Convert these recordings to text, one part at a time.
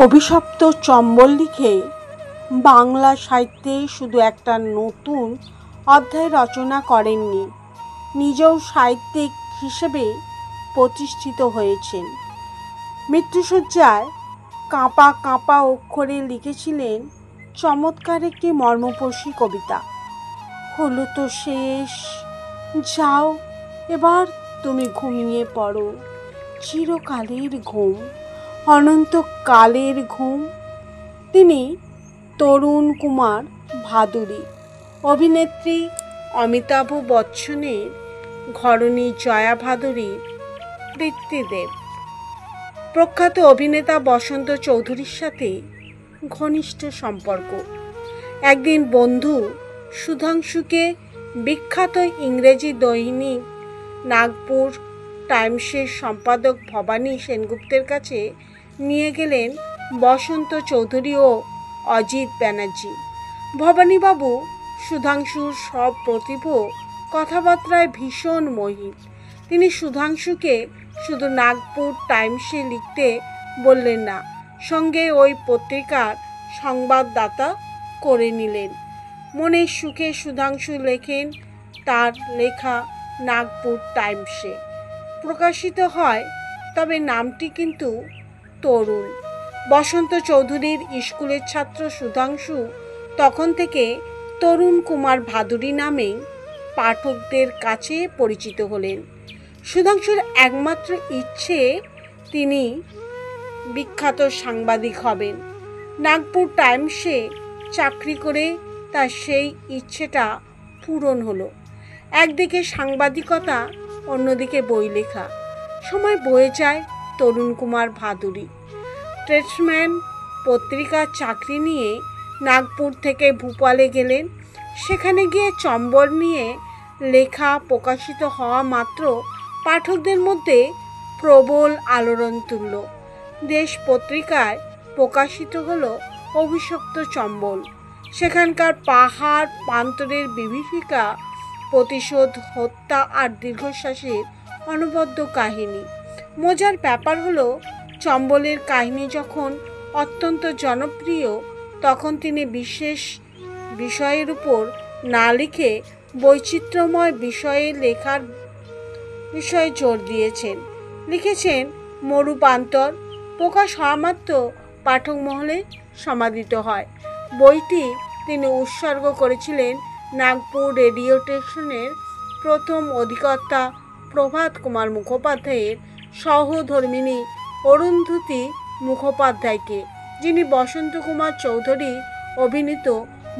অভিশপ্ত চম্বল লিখে বাংলা সাহিত্যে শুধু একটা নতুন অধ্যায় রচনা করেননি, নিজেও সাহিত্যিক হিসেবে প্রতিষ্ঠিত হয়েছেন। মৃত্যুশয্যায় কাঁপা কাঁপা অক্ষরে লিখেছিলেন চমৎকার একটি মর্মস্পর্শী কবিতা। হলো তো শেষ, যাও এবার তুমি ঘুমিয়ে পড়ো, চিরকালের ঘুম, অনন্তকালের ঘুম। তিনি তরুণ কুমার ভাদুড়ী। অভিনেত্রী অমিতাভ বচ্চনের ঘরণী জয়া ভাদুড়ীর পিতৃদেব। প্রখ্যাত অভিনেতা বসন্ত চৌধুরীর সাথে ঘনিষ্ঠ সম্পর্ক। একদিন বন্ধু সুধাংশুকে বিখ্যাত ইংরেজি দৈনিক নাগপুর টাইমসের সম্পাদক ভবানী সেনগুপ্তের কাছে নিয়ে গেলেন বসন্ত চৌধুরী ও অজিত ব্যানার্জি। ভবানীবাবু সুধাংশুর সব প্রতিভ কথাবার্তায় ভীষণ মোহিত। তিনি সুধাংশুকে শুধু নাগপুর টাইমসে লিখতে বললেন না, সঙ্গে ওই পত্রিকার সংবাদদাতা করে নিলেন। মনের সুখে সুধাংশু লেখেন, তার লেখা নাগপুর টাইমসে প্রকাশিত হয়, তবে নামটি কিন্তু তরুণ। বসন্ত চৌধুরীর স্কুলের ছাত্র সুধাংশু তখন থেকে তরুণ কুমার ভাদুড়ী নামেই পাঠকদের কাছে পরিচিত হলেন। সুধাংশুর একমাত্র ইচ্ছে তিনি বিখ্যাত সাংবাদিক হবেন। নাগপুর টাইমসে চাকরি করে তার সেই ইচ্ছেটা পূরণ হলো। একদিকে সাংবাদিকতা, অন্যদিকে বই লেখা। সময় বয়ে যায়। তরুণ কুমার ভাদুড়ী স্টেটসম্যান পত্রিকার চাকরি নিয়ে নাগপুর থেকে ভোপালে গেলেন। সেখানে গিয়ে চম্বল নিয়ে লেখা প্রকাশিত হওয়া মাত্র পাঠকদের মধ্যে প্রবল আলোড়ন তুলল। দেশ পত্রিকায় প্রকাশিত হলো অভিশপ্ত চম্বল। সেখানকার পাহাড় প্রান্তরের বিভীষিকা, প্রতিশোধ, হত্যা আর দীর্ঘশ্বাসের অনবদ্য কাহিনী। মজার ব্যাপার হলো, চম্বলের কাহিনী যখন অত্যন্ত জনপ্রিয়, তখন তিনি বিশেষ বিষয়ের উপর না লিখে বৈচিত্র্যময় বিষয়ে লেখার বিষয়ে জোর দিয়েছেন। লিখেছেন মরুপ্রান্তর। প্রকাশ হওয়া মাত্র পাঠক মহলে সমাদৃত হয়। বইটি তিনি উৎসর্গ করেছিলেন নাগপুর রেডিও স্টেশনের প্রথম অধিকর্তা প্রভাত কুমার মুখোপাধ্যায়ের সহধর্মিণী অরুন্ধতী মুখোপাধ্যায়কে, যিনি বসন্ত কুমার চৌধুরী অভিনীত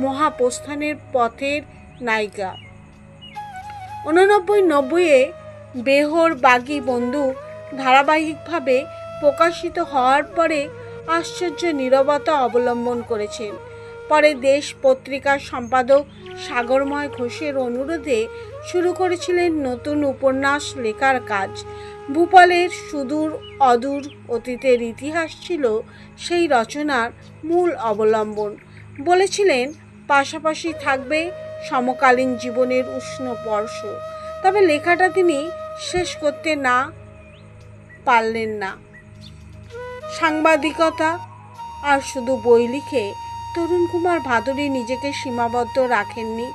মহাপ্রস্থানের পথের নায়িকা। 89-90-এ বেহর বাগী বন্দুক ধারাবাহিকভাবে প্রকাশিত হওয়ার পরে আশ্চর্য নীরবতা অবলম্বন করেছেন। পরে দেশ পত্রিকার সম্পাদক সাগরময় ঘোষের অনুরোধে শুরু করেছিলেন নতুন উপন্যাস লেখার কাজ। ভূপালের সুদূর অদূর অতীতের ইতিহাস ছিল সেই রচনার মূল অবলম্বন। বলেছিলেন পাশাপাশি থাকবে সমকালীন জীবনের উষ্ণ স্পর্শ। তবে লেখাটা তিনি শেষ করতে না পারলেন না। সাংবাদিকতা আর শুধু বই লিখে তরুণ কুমার ভাদুড়ী নিজেকে সীমাবদ্ধ রাখেননি,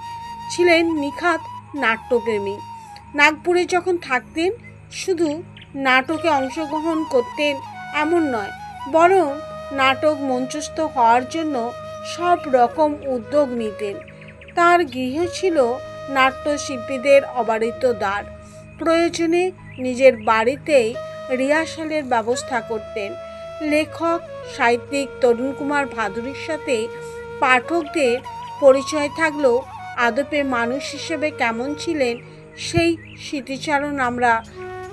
ছিলেন নিখাত নাট্যপ্রেমী। নাগপুরে যখন থাকতেন, শুধু নাটকে অংশগ্রহণ করতেন এমন নয়, বরং নাটক মঞ্চস্থ হওয়ার জন্য সব রকম উদ্যোগ নিতেন। তার গৃহ ছিল নাট্যশিল্পীদের অবারিত দ্বার। প্রয়োজনে নিজের বাড়িতেই রিহার্সালের ব্যবস্থা করতেন। লেখক সাহিত্যিক তরুণ কুমার ভাদুড়ীর সাথে পাঠকদের পরিচয় থাকলেও আদপে মানুষ হিসেবে কেমন ছিলেন, সেই স্মৃতিচারণ আমরা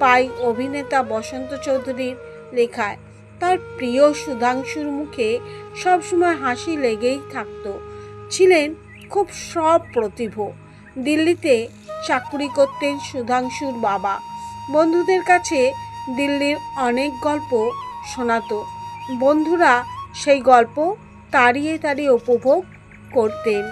পাই অভিনেতা বসন্ত চৌধুরীর লেখায়। তার প্রিয় সুধাংশুর মুখে সবসময় হাসি লেগেই থাকত। ছিলেন খুব সপ্রতিভ। দিল্লিতে চাকুরি করতেন সুধাংশুর বাবা। বন্ধুদের কাছে দিল্লির অনেক গল্প শোনাতো। বন্ধুরা সেই গল্প তাড়িয়ে তাড়িয়ে উপভোগ করতেন।